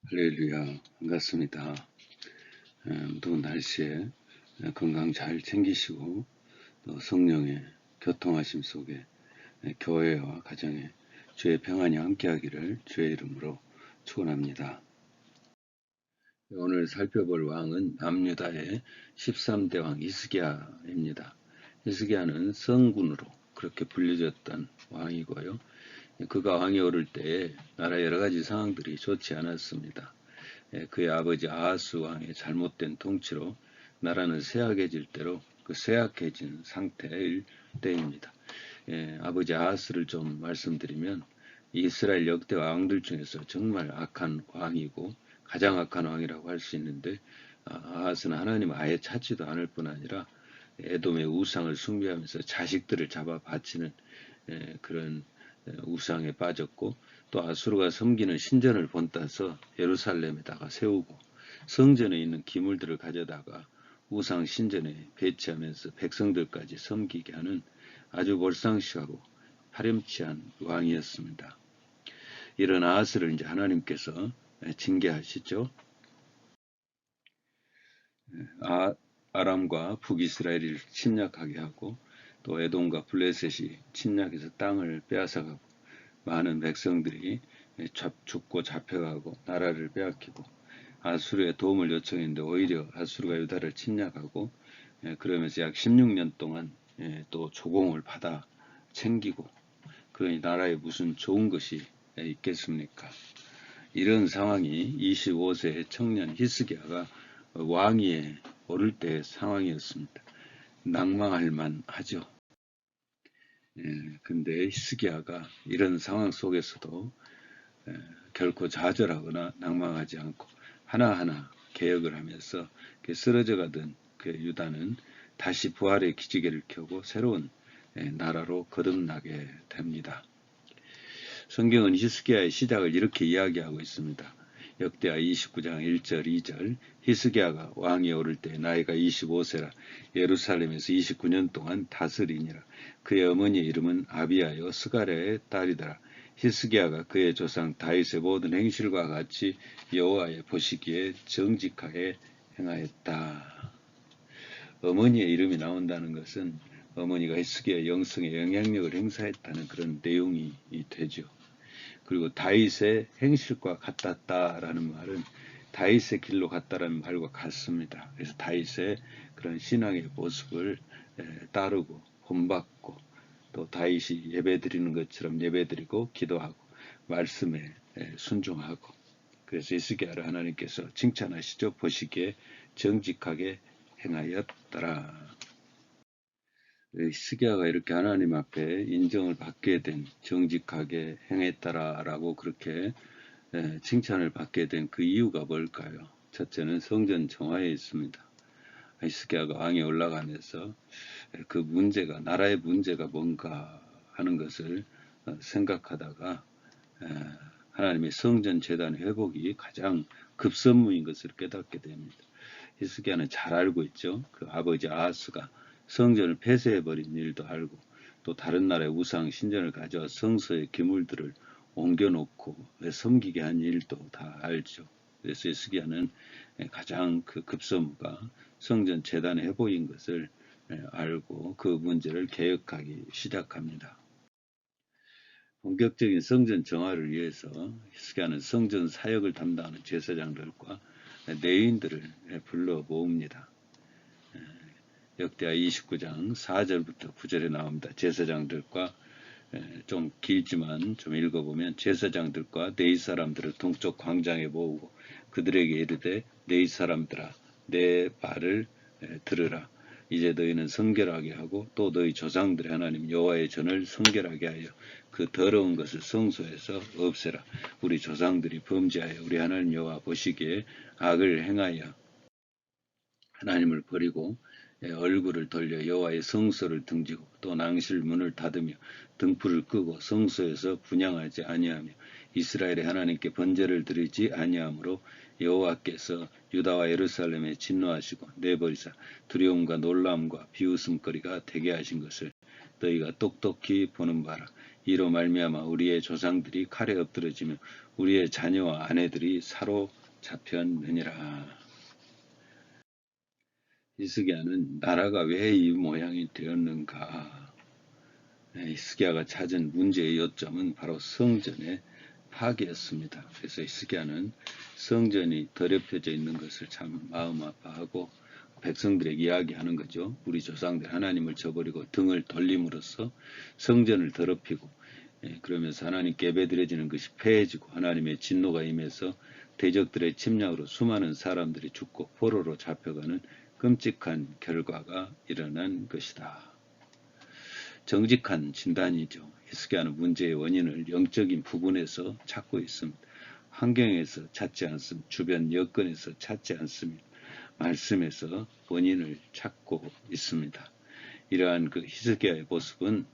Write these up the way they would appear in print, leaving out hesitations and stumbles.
할렐루야, 반갑습니다. 더운 날씨에 건강 잘 챙기시고 또 성령의 교통하심 속에 교회와 가정에 주의 평안이 함께하기를 주의 이름으로 축원합니다. 오늘 살펴볼 왕은 남유다의 13대 왕 히스기야입니다. 히스기야는 성군으로 그렇게 불려졌던 왕이고요. 그가 왕이 오를 때에 나라 여러 가지 상황들이 좋지 않았습니다. 그의 아버지 아하스 왕의 잘못된 통치로 나라는 쇠약해질 대로 그 쇠약해진 상태일 때입니다. 아버지 아하스를 좀 말씀드리면 이스라엘 역대 왕들 중에서 정말 악한 왕이고 가장 악한 왕이라고 할 수 있는데, 아하스는 하나님을 아예 찾지도 않을 뿐 아니라 에돔의 우상을 숭배하면서 자식들을 잡아 바치는 그런 우상에 빠졌고, 또 아수르가 섬기는 신전을 본따서 예루살렘에다가 세우고 성전에 있는 기물들을 가져다가 우상 신전에 배치하면서 백성들까지 섬기게 하는 아주 몰상식하고 파렴치한 왕이었습니다. 이런 아하스를 이제 하나님께서 징계하시죠. 아람과 북이스라엘을 침략하게 하고 또 에돔과 블레셋이 침략해서 땅을 빼앗아가고 많은 백성들이 죽고 잡혀가고 나라를 빼앗기고 아수르의 도움을 요청했는데 오히려 아수르가 유다를 침략하고 그러면서 약 16년 동안 또 조공을 받아 챙기고, 그러니 나라에 무슨 좋은 것이 있겠습니까? 이런 상황이 25세 청년 히스기야가 왕위에 오를 때의 상황이었습니다. 낭망할 만하죠. 근데 히스기야가 이런 상황 속에서도 결코 좌절하거나 낭망하지 않고 하나하나 개혁을 하면서 쓰러져 가던 그 유다는 다시 부활의 기지개를 켜고 새로운 나라로 거듭나게 됩니다. 성경은 히스기야의 시작을 이렇게 이야기하고 있습니다. 역대하 29장 1절 2절 히스기야가 왕위에 오를 때 나이가 25세라 예루살렘에서 29년 동안 다스리니라. 그의 어머니의 이름은 아비야요 스가랴의 딸이더라. 히스기야가 그의 조상 다윗의 모든 행실과 같이 여호와의 보시기에 정직하게 행하였다. 어머니의 이름이 나온다는 것은 어머니가 히스기야의 영성에 영향력을 행사했다는 그런 내용이 되죠. 그리고 다윗의 행실과 같았다라는 말은 다윗의 길로 갔다라는 말과 같습니다. 그래서 다윗의 그런 신앙의 모습을 따르고 본받고 또 다윗이 예배드리는 것처럼 예배드리고 기도하고 말씀에 순종하고, 그래서 히스기야를 하나님께서 칭찬하시죠. 보시기에 정직하게 행하였더라. 히스기야가 이렇게 하나님 앞에 인정을 받게 된, 정직하게 행했다라고 그렇게 칭찬을 받게 된 그 이유가 뭘까요? 첫째는 성전 정화에 있습니다. 히스기야가 왕에 올라가면서 그 문제가, 나라의 문제가 뭔가 하는 것을 생각하다가 하나님의 성전 재단 회복이 가장 급선무인 것을 깨닫게 됩니다. 히스기야는 잘 알고 있죠. 그 아버지 아하스가 성전을 폐쇄해버린 일도 알고, 또 다른 나라의 우상 신전을 가져와 성소의 기물들을 옮겨놓고 섬기게 한 일도 다 알죠. 그래서 히스기야는 가장 그 급선무가 성전 재단의 회복인 것을 알고 그 문제를 개혁하기 시작합니다. 본격적인 성전 정화를 위해서 히스기야는 성전 사역을 담당하는 제사장들과 레위인들을 불러 모읍니다. 역대하 29장 4절부터 9절에 나옵니다. 제사장들과, 좀 길지만 좀 읽어보면, 제사장들과 네이 사람들을 동쪽 광장에 모으고 그들에게 이르되 네이 사람들아 내 말을 들으라. 이제 너희는 성결하게 하고 또 너희 조상들의 하나님 여호와의 전을 성결하게 하여 그 더러운 것을 성소에서 없애라. 우리 조상들이 범죄하여 우리 하나님 여호와 보시기에 악을 행하여 하나님을 버리고 얼굴을 돌려 여호와의 성소를 등지고 또 낭실 문을 닫으며 등불을 끄고 성소에서 분향하지 아니하며 이스라엘의 하나님께 번제를 드리지 아니하므로 여호와께서 유다와 예루살렘에 진노하시고 내버리사 두려움과 놀라움과 비웃음거리가 되게 하신 것을 너희가 똑똑히 보는 바라. 이로 말미암아 우리의 조상들이 칼에 엎드러지며 우리의 자녀와 아내들이 사로잡혔느니라. 히스기야는 나라가 왜 이 모양이 되었는가? 히스기야가 찾은 문제의 요점은 바로 성전의 파괴였습니다. 그래서 히스기야는 성전이 더럽혀져 있는 것을 참 마음 아파하고 백성들에게 이야기하는 거죠. 우리 조상들 하나님을 저버리고 등을 돌림으로써 성전을 더럽히고, 그러면서 하나님께 예배드려지는 것이 폐해지고 하나님의 진노가 임해서 대적들의 침략으로 수많은 사람들이 죽고 포로로 잡혀가는 끔찍한 결과가 일어난 것이다. 정직한 진단이죠. 히스기야는 문제의 원인을 영적인 부분에서 찾고 있습니다. 환경에서 찾지 않습니다. 주변 여건에서 찾지 않습니다. 말씀에서 원인을 찾고 있습니다. 이러한 그 히스기야의 모습은,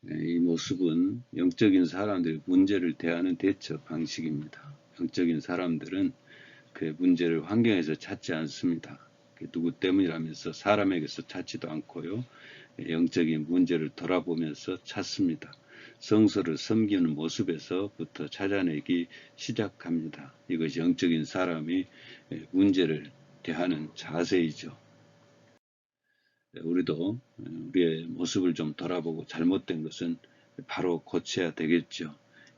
이 모습은 영적인 사람들이 문제를 대하는 대처 방식입니다. 영적인 사람들은 그 문제를 환경에서 찾지 않습니다. 누구 때문이라면서 사람에게서 찾지도 않고요. 영적인 문제를 돌아보면서 찾습니다. 성서를 섬기는 모습에서부터 찾아내기 시작합니다. 이것이 영적인 사람이 문제를 대하는 자세이죠. 우리도 우리의 모습을 좀 돌아보고 잘못된 것은 바로 고쳐야 되겠죠.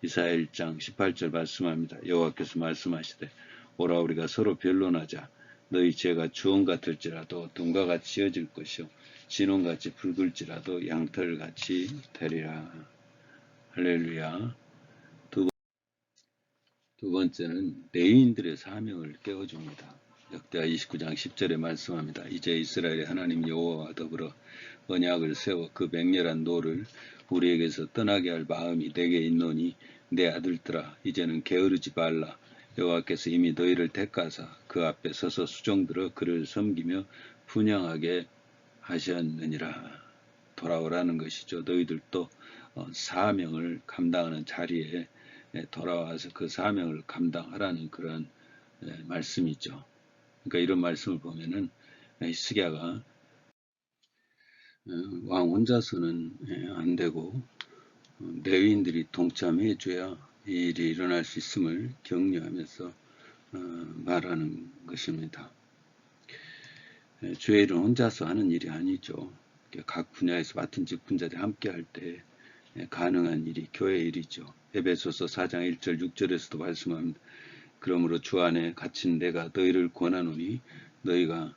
이사야 1장 18절 말씀합니다. 여호와께서 말씀하시되 오라 우리가 서로 변론하자. 너희 죄가 주홍 같을지라도 금과 같이 지어질 것이요 진홍같이 붉을지라도 양털같이 되리라. 할렐루야. 두 번째는 레위인들의 사명을 깨워줍니다. 역대하 29장 10절에 말씀합니다. 이제 이스라엘의 하나님 여호와와 더불어 언약을 세워 그 맹렬한 노를 우리에게서 떠나게 할 마음이 내게 있노니 내 아들들아 이제는 게으르지 말라. 여호와께서 이미 너희를 택하사 그 앞에 서서 수종들어 그를 섬기며 분향하게 하셨느니라. 돌아오라는 것이죠. 너희들도 사명을 감당하는 자리에 돌아와서 그 사명을 감당하라는 그런 말씀이죠. 그러니까 이런 말씀을 보면은 히스기야가 왕 혼자서는 안 되고 레위인들이 동참해 줘야 이 일이 일어날 수 있음을 격려하면서 말하는 것입니다. 주의 일은 혼자서 하는 일이 아니죠. 각 분야에서 맡은 직분자들이 함께 할 때 가능한 일이 교회 일이죠. 에베소서 4장 1절 6절에서도 말씀합니다. 그러므로 주 안에 갇힌 내가 너희를 권하노니 너희가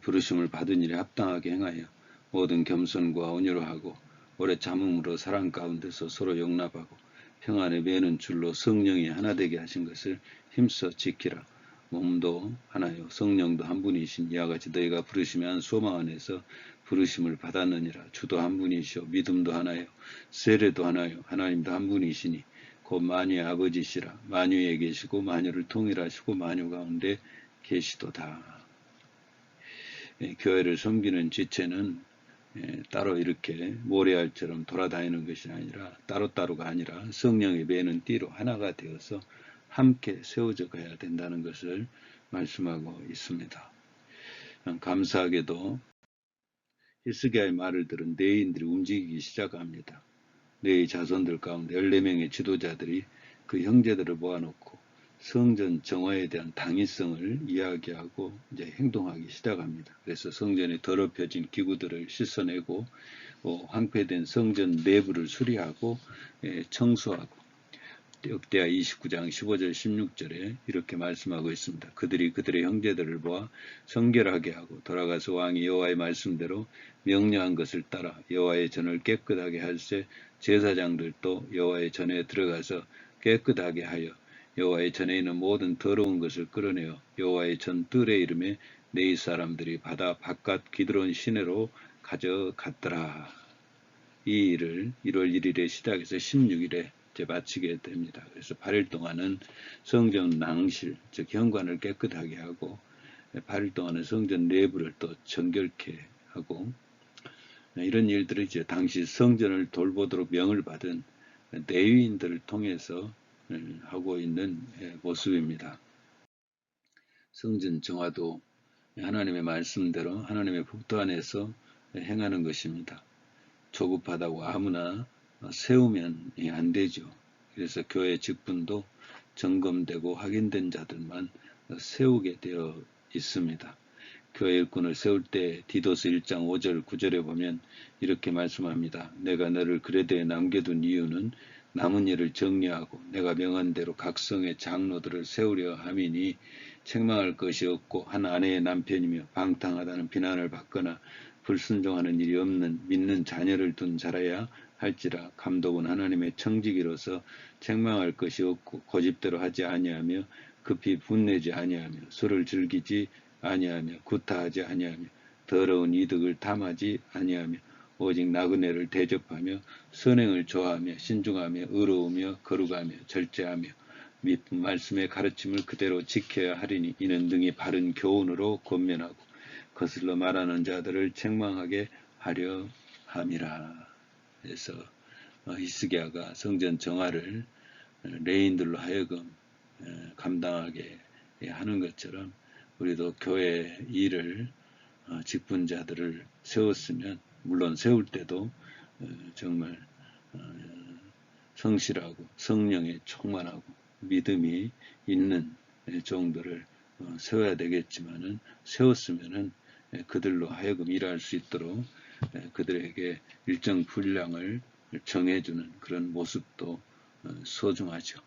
부르심을 받은 일에 합당하게 행하여 모든 겸손과 온유로 하고 오래 참음으로 사랑 가운데서 서로 용납하고 평안에 매는 줄로 성령이 하나 되게 하신 것을 힘써 지키라. 몸도 하나요 성령도 한 분이신 이와 같이 너희가 부르심의 한 소망 안에서 부르심을 받았느니라. 주도 한 분이시오 믿음도 하나요 세례도 하나요 하나님도 한 분이시니 곧 만유의 아버지시라. 만유에 계시고 만유를 통일하시고 만유 가운데 계시도다. 교회를 섬기는 지체는 따로 이렇게 모래알처럼 돌아다니는 것이 아니라 따로따로가 아니라 성령의 매는 띠로 하나가 되어서 함께 세워져 가야 된다는 것을 말씀하고 있습니다. 감사하게도 히스기야의 말을 들은 레위인들이 움직이기 시작합니다. 레위 자손들 가운데 14명의 지도자들이 그 형제들을 모아놓고 성전 정화에 대한 당위성을 이야기하고 이제 행동하기 시작합니다. 그래서 성전에 더럽혀진 기구들을 씻어내고 황폐된 성전 내부를 수리하고 청소하고 역대하 29장 15절 16절에 이렇게 말씀하고 있습니다. 그들이 그들의 형제들을 모아 성결하게 하고 돌아가서 왕이 여호와의 말씀대로 명령한 것을 따라 여호와의 전을 깨끗하게 할세 제사장들도 여호와의 전에 들어가서 깨끗하게 하여 여호와의 전에 있는 모든 더러운 것을 끌어내어 여호와의 전 뜰의 이름에 네이 사람들이 바다 바깥 기드론 시내로 가져갔더라. 이 일을 1월 1일에 시작해서 16일에 마치게 됩니다. 그래서 8일 동안은 성전 낭실, 즉 현관을 깨끗하게 하고 8일 동안은 성전 내부를 또 정결케 하고 이런 일들을 이제 당시 성전을 돌보도록 명을 받은 레위인들을 통해서 하고 있는 모습입니다. 성전 정화도 하나님의 말씀대로 하나님의 법도 안에서 행하는 것입니다. 조급하다고 아무나 세우면 안 되죠. 그래서 교회 직분도 점검되고 확인된 자들만 세우게 되어 있습니다. 교회 일꾼을 세울 때 디도스 1장 5절 9절에 보면 이렇게 말씀합니다. 내가 너를 그레데에 남겨둔 이유는 남은 일을 정리하고 내가 명한 대로 각 성의 장로들을 세우려 함이니 책망할 것이 없고 한 아내의 남편이며 방탕하다는 비난을 받거나 불순종하는 일이 없는 믿는 자녀를 둔 자라야 할지라. 감독은 하나님의 청지기로서 책망할 것이 없고 고집대로 하지 아니하며 급히 분내지 아니하며 술을 즐기지 아니하며 구타하지 아니하며 더러운 이득을 탐하지 아니하며 오직 나그네를 대접하며 선행을 좋아하며 신중하며 의로우며 거룩하며 절제하며 및 말씀의 가르침을 그대로 지켜야 하리니 이는 능히 바른 교훈으로 권면하고 거슬러 말하는 자들을 책망하게 하려 함이라. 그래서 히스기야가 성전 정화를 레인들로 하여금 감당하게 하는 것처럼 우리도 교회 일을 직분자들을 세웠으면 물론 세울 때도 정말 성실하고 성령에 충만하고 믿음이 있는 종들을 세워야 되겠지만은 세웠으면은 그들로 하여금 일할 수 있도록 그들에게 일정 분량을 정해주는 그런 모습도 소중하죠.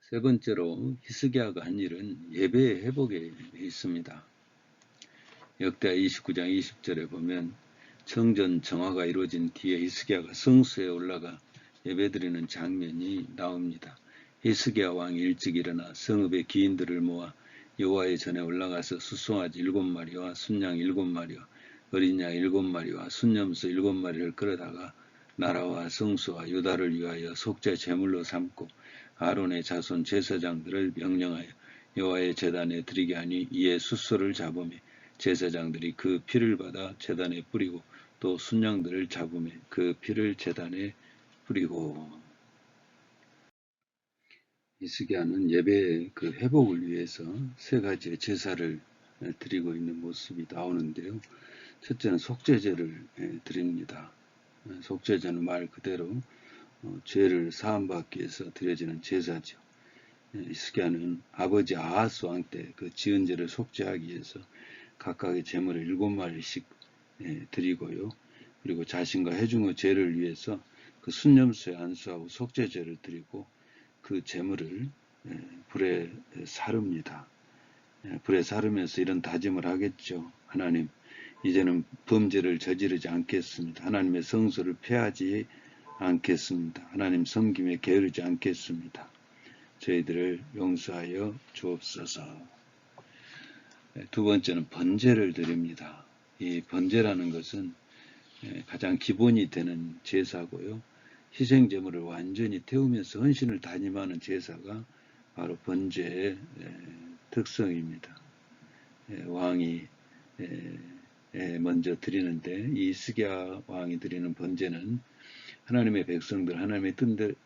세 번째로 히스기야가 한 일은 예배의 회복에 있습니다. 역대하 29장 20절에 보면 성전 정화가 이루어진 뒤에 히스기야가 성수에 올라가 예배드리는 장면이 나옵니다. 히스기야 왕이 일찍 일어나 성읍의 기인들을 모아 여호와의 전에 올라가서 수송아지 7마리와 순양 7마리와 어린 양 7마리와 순염소 7마리를 끌어다가 나라와 성수와 유다를 위하여 속죄 제물로 삼고 아론의 자손 제사장들을 명령하여 여호와의 제단에 드리게 하니 이에 숫소를 잡으며 제사장들이 그 피를 받아 제단에 뿌리고 또 순양들을 잡으며 그 피를 제단에 뿌리고. 히스기야는 예배의 그 회복을 위해서 세 가지의 제사를 드리고 있는 모습이 나오는데요. 첫째는 속죄제를 드립니다. 속죄제는 말 그대로 죄를 사함받기 위해서 드려지는 제사죠. 히스기야는 아버지 아하스 왕 때 그 지은 죄를 속죄하기 위해서 각각의 제물을 7마리씩 드리고요. 그리고 자신과 회중의 죄를 위해서 그 순념수에 안수하고 속죄제를 드리고 그 제물을 불에 사릅니다. 불에 사르면서 이런 다짐을 하겠죠. 하나님, 이제는 범죄를 저지르지 않겠습니다. 하나님의 성소를 폐하지 않겠습니다. 하나님 섬김에 게으르지 않겠습니다. 저희들을 용서하여 주옵소서. 두 번째는 번제를 드립니다. 이 번제라는 것은 가장 기본이 되는 제사고요. 희생제물을 완전히 태우면서 헌신을 다짐하는 제사가 바로 번제의 특성입니다. 왕이 먼저 드리는데 이 히스기야 왕이 드리는 번제는 하나님의 백성들 하나님의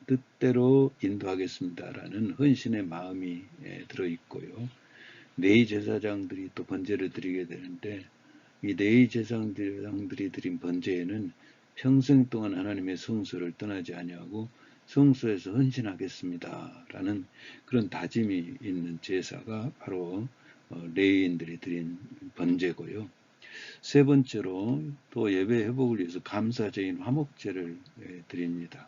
뜻대로 인도하겠습니다라는 헌신의 마음이 들어있고요. 네이 제사장들이 또 번제를 드리게 되는데 이 네이 제사장들이 드린 번제에는 평생 동안 하나님의 성소를 떠나지 아니하고 성소에서 헌신하겠습니다라는 그런 다짐이 있는 제사가 바로 레위인들이 드린 번제고요. 세 번째로 또 예배 회복을 위해서 감사제인 화목제를 드립니다.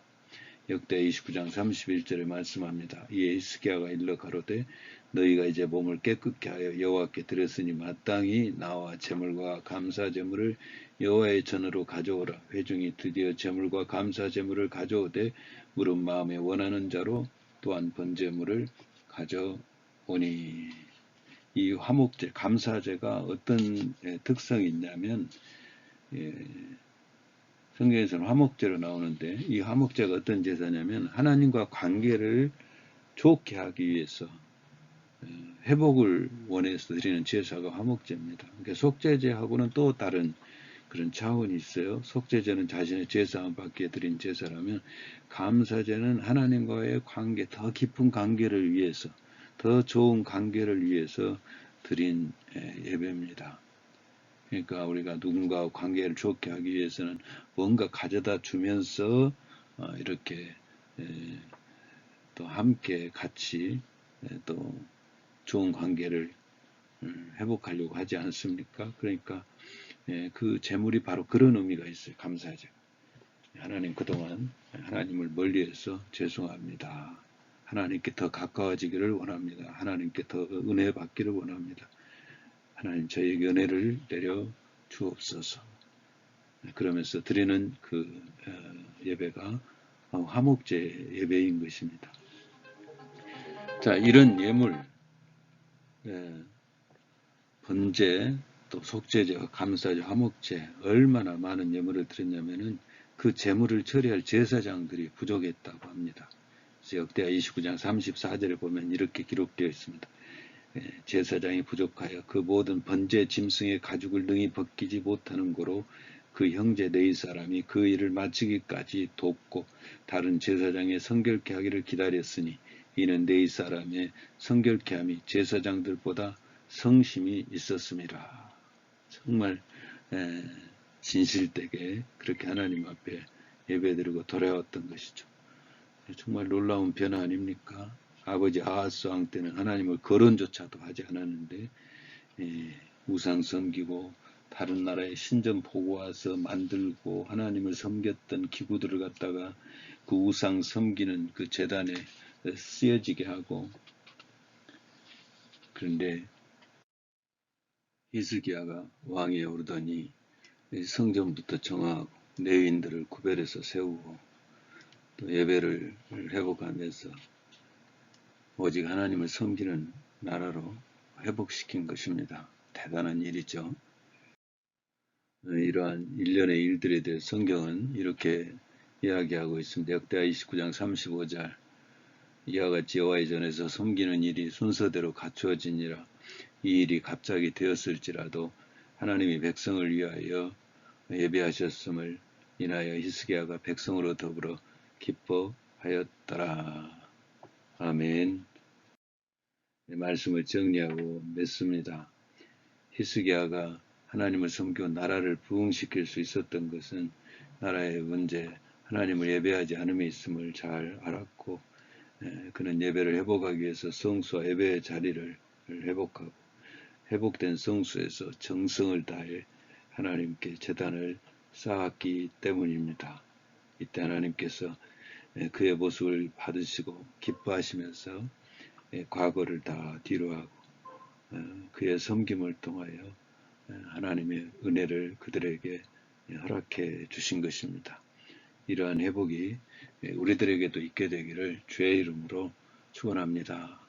역대 29장 31절에 말씀합니다. 이에 히스기야가 일러 가로되 너희가 이제 몸을 깨끗게 하여 여호와께 드렸으니 마땅히 나와 제물과 감사 제물을 여호와의 전으로 가져오라. 회중이 드디어 제물과 감사 제물을 가져오되 물은 마음에 원하는 자로 또한 번제물을 가져오니. 이 화목제, 감사제가 어떤 특성이 있냐면 성경에서는 화목제로 나오는데 이 화목제가 어떤 제사냐면 하나님과 관계를 좋게 하기 위해서 회복을 원해서 드리는 제사가 화목제입니다. 그러니까 속죄제하고는 또 다른 그런 차원이 있어요. 속죄제는 자신의 제사함 받기에 드린 제사라면 감사제는 하나님과의 관계, 더 깊은 관계를 위해서 더 좋은 관계를 위해서 드린 예배입니다. 그러니까 우리가 누군가와 관계를 좋게 하기 위해서는 뭔가 가져다 주면서 이렇게 또 함께 같이 또 좋은 관계를 회복하려고 하지 않습니까? 그러니까 그 재물이 바로 그런 의미가 있어요. 감사제. 하나님 그동안 하나님을 멀리해서 죄송합니다. 하나님께 더 가까워지기를 원합니다. 하나님께 더 은혜 받기를 원합니다. 하나님 저에게 은혜를 내려 주옵소서. 그러면서 드리는 그 예배가 화목제 예배인 것입니다. 자, 이런 예물, 번제, 또 속죄제와 감사제, 화목제 얼마나 많은 예물을 드렸냐면은 그 제물을 처리할 제사장들이 부족했다고 합니다. 역대하 29장 34절에 보면 이렇게 기록되어 있습니다. 제사장이 부족하여 그 모든 번제 짐승의 가죽을 능히 벗기지 못하는 고로 그 형제 네이 사람이 그 일을 마치기까지 돕고 다른 제사장의 성결케 하기를 기다렸으니 이는 네이 사람의 성결케 함이 제사장들보다 성심이 있었습니다. 정말 진실되게 그렇게 하나님 앞에 예배드리고 돌아왔던 것이죠. 정말 놀라운 변화 아닙니까? 아버지 아하스 왕 때는 하나님을 거론조차도 하지 않았는데 우상 섬기고 다른 나라의 신전 보고 와서 만들고 하나님을 섬겼던 기구들을 갖다가 그 우상 섬기는 그 제단에 쓰여지게 하고, 그런데 히스기야가 왕위에 오르더니 성전부터 정하고 레위인들을 구별해서 세우고 또 예배를 회복하면서 오직 하나님을 섬기는 나라로 회복시킨 것입니다. 대단한 일이죠. 이러한 일련의 일들에 대해 성경은 이렇게 이야기하고 있습니다. 역대하 29장 35절 이와 같이 여호와의 전에서 섬기는 일이 순서대로 갖추어지니라. 이 일이 갑자기 되었을지라도 하나님이 백성을 위하여 예배하셨음을 인하여 히스기야가 백성으로 더불어 기뻐하였더라. 아멘. 말씀을 정리하고 맺습니다. 히스기야가 하나님을 섬기고 나라를 부흥시킬 수 있었던 것은 나라의 문제, 하나님을 예배하지 않음에 있음을 잘 알았고, 그는 예배를 회복하기 위해서 성수와 예배의 자리를 회복하고 회복된 성수에서 정성을 다해 하나님께 제단을 쌓았기 때문입니다. 이때 하나님께서 그의 모습을 받으시고 기뻐하시면서 과거를 다 뒤로하고 그의 섬김을 통하여 하나님의 은혜를 그들에게 허락해 주신 것입니다. 이러한 회복이 우리들에게도 있게 되기를 주의 이름으로 축원합니다.